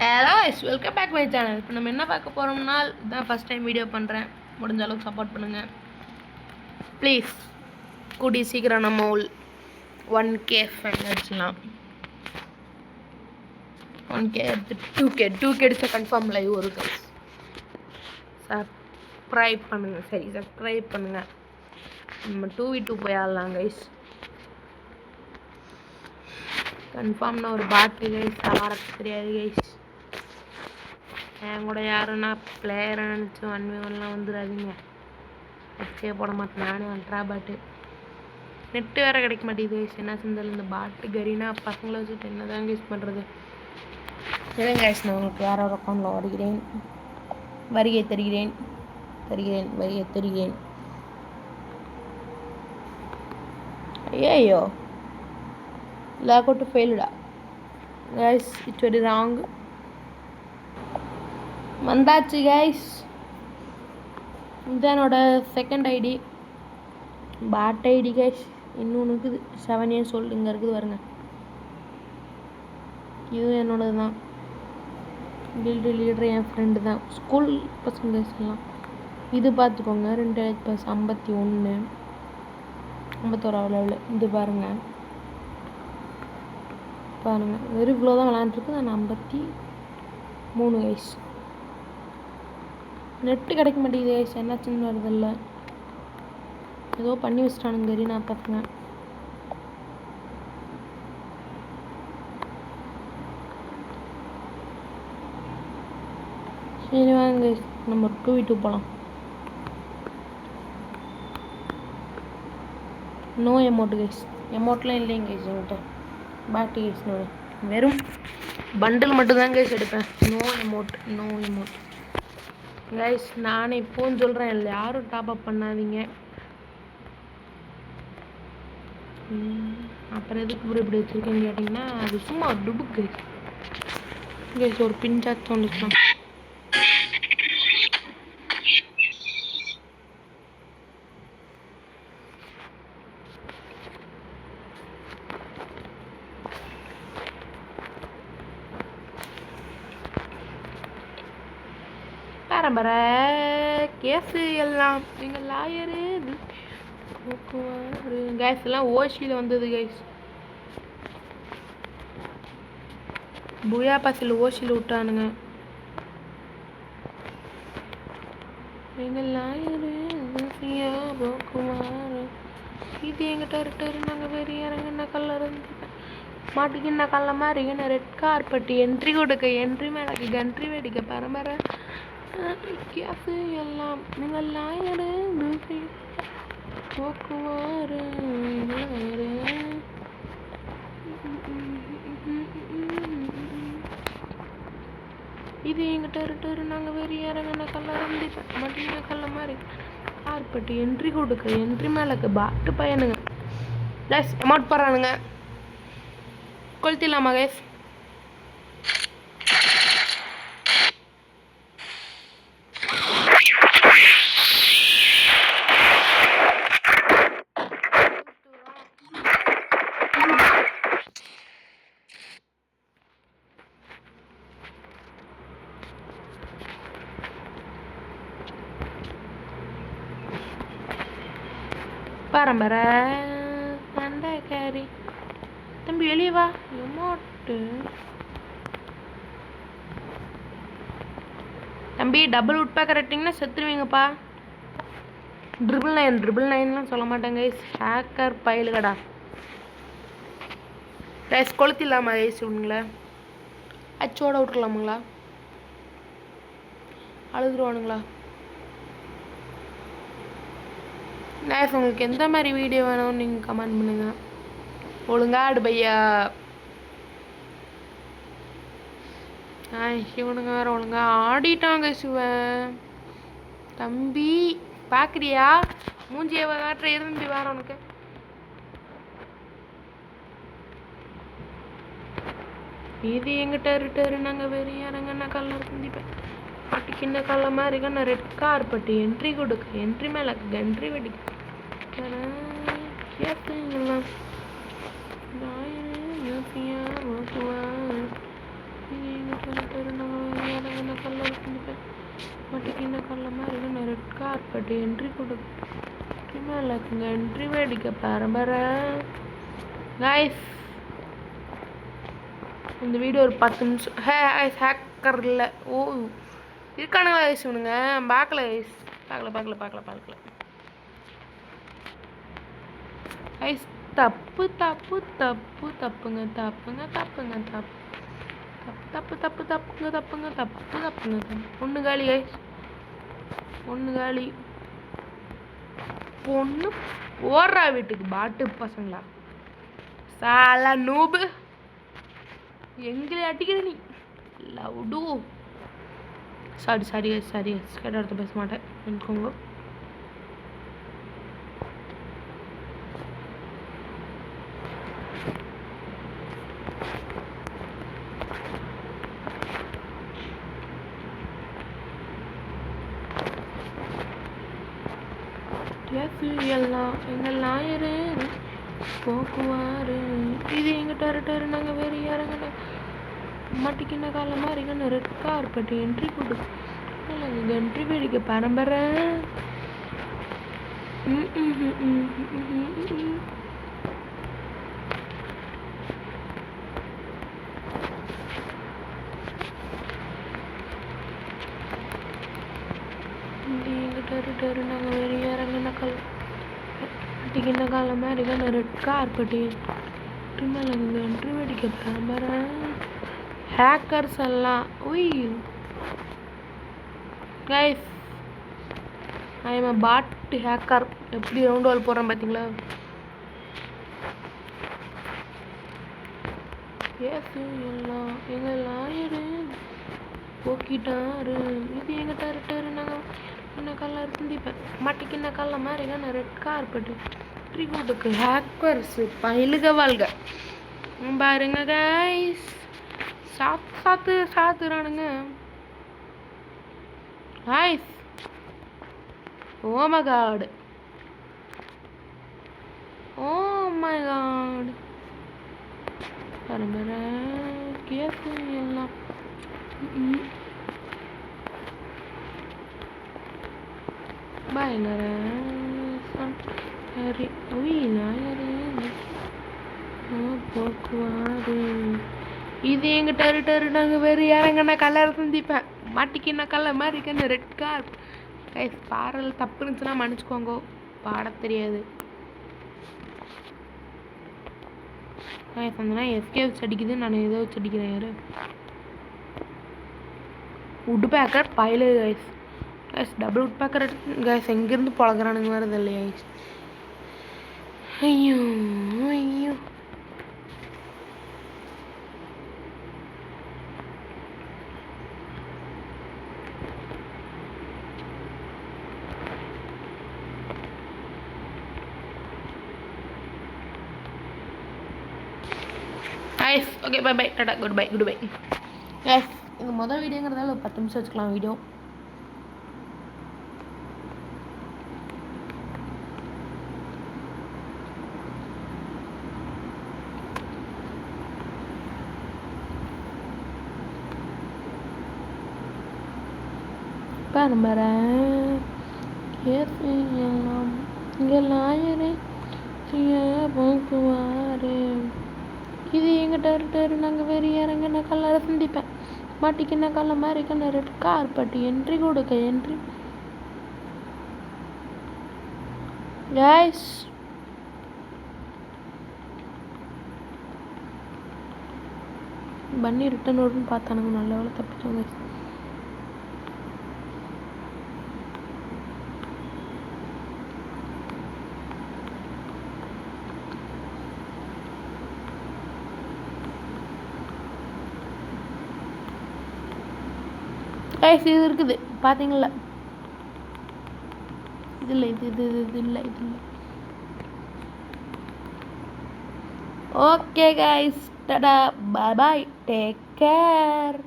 Hello guys, welcome back my channel. இப்போ நம்ம என்ன பார்க்க போகிறோம்னா, இதான் ஃபஸ்ட் டைம் வீடியோ பண்ணுறேன். முடிஞ்ச அளவுக்கு சப்போர்ட் பண்ணுங்கள் ப்ளீஸ். கூடி சீக்கிரம் நம்ம 1K ஃபேன் அடிச்சிடலாம். 1K எடுத்து 2K அடிச்சா கன்ஃபார்ம் லைவ் வரும் guys. சப்ஸ்கிரைப் பண்ணுங்கள். சரி, சப்ஸ்கிரைப் பண்ணுங்கள். நம்ம 2v2 போய் ஆடலாம் கைஸ். கன்ஃபார்ம்னா ஒரு பாட்டு கைஸ், ஆரத்து தெரியாது கைஸ். என் கூட யாருன்னா பிளேயரை நினச்சி 1v1லாம் வந்துடாதீங்க. வச்சே போட மாட்டேன் நானே. அல்ட்ரா பாட்டு நெட்டு வேறு கிடைக்க மாட்டேங்குது கைஸ். என்ன செஞ்சாலும் இந்த பாட்டு கரீனா பசங்களை வச்சுட்டு என்ன தான் யூஸ் பண்ணுறது. இல்லைங்க கைஸ், நான் உங்களுக்கு வேற ஒரு அக்கௌண்ட்டில் வருகை தருகிறேன். ஐயோ, லாக் அவுட் ஃபெயில்டா கைஸ். It's very wrong. வந்தாச்சு கைஸ். இதுதான் என்னோட second ID, bot ID guys. இன்னொன்று இருக்குது 7 years old, இங்கே இருக்குது பாருங்க. இதுவும் என்னோடது தான். கில்டு லீடர் என் ஃப்ரெண்டு தான், ஸ்கூல் பசங்க கைஸ் எல்லாம். இது பார்த்துக்கோங்க, 2051 51 இது பாருங்க வெறும் இவ்வளோ தான் விளாண்டுருக்கு. நான் 53 கைஸ். நெட்டு கிடைக்க மாட்டேங்குது கைஸ், என்னாச்சுன்னு வருதில்ல. ஏதோ பண்ணி வச்சிட்டானுங்க சரி. நான் பார்த்துங்க. சரி வாங்க கைஸ், நம்ம 2v2 போகலாம். நோ எமௌண்ட் கைஸ், எமௌண்ட்லாம் இல்லைங்க கைஸ் என்கிட்ட. பாட்டு கைஸ் நோ, வெறும் பண்டில் மட்டும்தான் கைஸ் எடுப்பேன். No amount guys. நானே இப்போன்னு சொல்கிறேன், யாரும் டாப் அப் பண்ணாதீங்க. அப்புறம் எதுக்கு இப்படி வச்சுருக்கேன்னு கேட்டிங்கன்னா, அது சும்மா டுபுக் கைஸ். கைஸ் ஒரு பிஞ்சாச்சும் வந்துச்சுலாம். பரம்பர கேஸு எல்லாம் எங்கள் லாயரு கேஸ் எல்லாம் ஓசியில் வந்தது கைஸ். புயா பாசில் ஓசியில் விட்டானுங்க. எங்கள் லாயரு போக்குமாறு இது எங்கிட்ட ரிட்டரு. நாங்கள் பெரிய இறங்குன கல்லர் மாட்டிக்கின கல்ல மாதிரி என்ன ரெட் கார்பெட் என்ட்ரி கொடுக்க, என்ட்ரி மேலே கன்ட்ரி வெடிக்க பரம்பரை கேஸு எல்லாம் நீங்கள் லாயரு போக்குவாரு. இது எங்கிட்ட ரிட்டரு. நாங்கள் வெறிய இறங்கின கல்ல மாட்டிக்கின கல்ல மாதிரி கார்பெட் என்ட்ரி கொடுக்க, என்ட்ரி மேலே பாட்டு பையனுங்க ப்ளஸ் அமௌண்ட் போடுறானுங்க. கொளுத்திடலாமா கைஸ்? பரம்பரை சண்டைக்காரி. தம்பி வெளியே வா. எமோட்டு தம்பி, டபுள் உட் பேக் கரெக்டிங்கன்னா செத்துருவீங்கப்பா. 999 சொல்ல மாட்டேங்க கைஸ். ஹேக்கர் பயிலுகடா கைஸ். கொளுத்திடலாமா கைஸ்? இவனுங்கள அச்சோட விட்டுலாமுங்களா? அழுதுருவானுங்களா? கைஸ், உங்களுக்கு எந்த மாதிரி வீடியோ வேணும்னு நீங்கள் கமெண்ட் பண்ணுங்க. ஒழுங்கா ஆடு பையா. சிவனுங்க வேற ஒழுங்கா ஆடிட்டாங்க. சிவன் தம்பி பார்க்குறியா? மூஞ்சியை காட்டுற இருந்து வேற உனக்கு. இது எங்கிட்ட ரிட்டரு. நாங்கள் வெறிய இறங்கண்ணா கல்ல சந்திப்பேன் மாட்டிக்கின்ன கல்ல மாதிரி கண்ணா ரெட் கார்பெட் என்ட்ரி கொடுக்க, என்ட்ரி மேலே கன்ட்ரி வெடிக்க கேட்டுங்களாம். கார்பெட் என்ட்ரி கொடு மேலக்குங்க என்ட்ரி வேடிக்கை பரம்பரை கைஸ். இந்த வீடியோ ஒரு 10 நிமிஷம். ஹேக்கர் இல்லை. ஓ இருக்கானுங்களா கைஸ் இவனுங்க? பார்க்கல கைஸ், பார்க்கல கைஸ். தப்பு தப்பு தப்பு தப்புங்க தப்புங்க தப்புங்க தப்பு தப்பு தப்பு தப்புங்க தப்புங்க தப்பு தப்புங்க தப்பு. ஒன்று காலி கைஸ், ஒன்று காலி. பொண்ணு ஓடுறா வீட்டுக்கு பாட்டு பசங்களா. சாலா நூபு எங்களை அடிக்கிற நீ லவுடு. சாரி கேட்ட அடுத்து பேச மாட்டேன் நினைக்கோங்க. எல்லாம் எங்கள் லாயரு போக்குவாரு. இது எங்கள் டரு நாங்கள் வேறு யாருங்க மாட்டிக்கின காலம் மாதிரிங்க ரெட் கார்பெட் என்ட்ரி கொடு என்ட்ரி வேடிக்கை பரம்பரை. எங்கள் டரு நாங்கள் வேறு யாருங்க மாட்டிக்கின காலம் மாதிரிங்க ரெட் கார்பெட் என்ட்ரி வேடிக்கை பரம்பரை. ஹேக்கர்ஸ் எல்லாம் உய் guys, I am a bot hacker. எப்படி ரவுண்ட் வால் போடுறேன் பார்த்தீங்களா? எல்லாம் எங்கள் லாயரு போக்கிட்டாரு. இது எங்கள் டரு நாங்கள் என்ன கலர் சிந்திப்பேன் மாட்டிக்கின கல்ல மாதிரி நான் ரெட் கார்பெட்டு ட்ரிகூட்டுக்கு ஹேக்கர்ஸ் பயிலுக வாழ்க பாருங்க கைஸ். சாத்துறானுங்க கைஸ். ஓ மை காட் பரம்பரை கேஸ் எல்லாம் பயங்கர சரி. போக்குவாரு. இது எங்கள் டரு நாங்கள் வேறு யாரங்கன்னா கலர் சந்திப்பேன் மாட்டிக்கின கலர் மாதிரி இருக்கேன்னு ரெட் கார் கைஸ். பாடல் தப்பு இருந்துச்சுன்னா மன்னிச்சுக்கோங்க, பாட தெரியாது கைஸ். அந்த எஸ்கே வச்சு அடிக்குது, நான் ஏதோ வச்சு அடிக்கிறேன். யாரு உட் பேக்கர் பயிலு கைஸ். கைஸ் டபுள் உட் பேக்கர் கைஸ். எங்கேருந்து பழகிறானுங்க வரது இல்லையா கைஸ்? ஐயோ guys. Okay bye Tata good bye guys. இது முதல் வீடியோங்கிறதால ஒரு 10 நிமிஷம் வச்சுக்கலாம் வீடியோ. பரம்பரை எல்லாம் இங்கே லாயரு போக்குவாரு. இது எங்கள் டரு நாங்கள் வேறு யாரங்க கலரை சந்திப்பேன் மாட்டிக்கின கல்ல மாதிரி இருக்கேன் ரெட் கார்பெட் என்ட்ரி கொடுக்க என்ட்ரி கைஸ். பண்ணி ரிட்டன் வரும்னு பார்த்தானுங்க, நல்ல வேலை தப்பிச்சோங்க. கைஸ் இது இருக்குது பார்த்தீங்களா? இது இல்லை. ஓகே கைஸ், டாடா பாய் பாய், டேக் கேர்.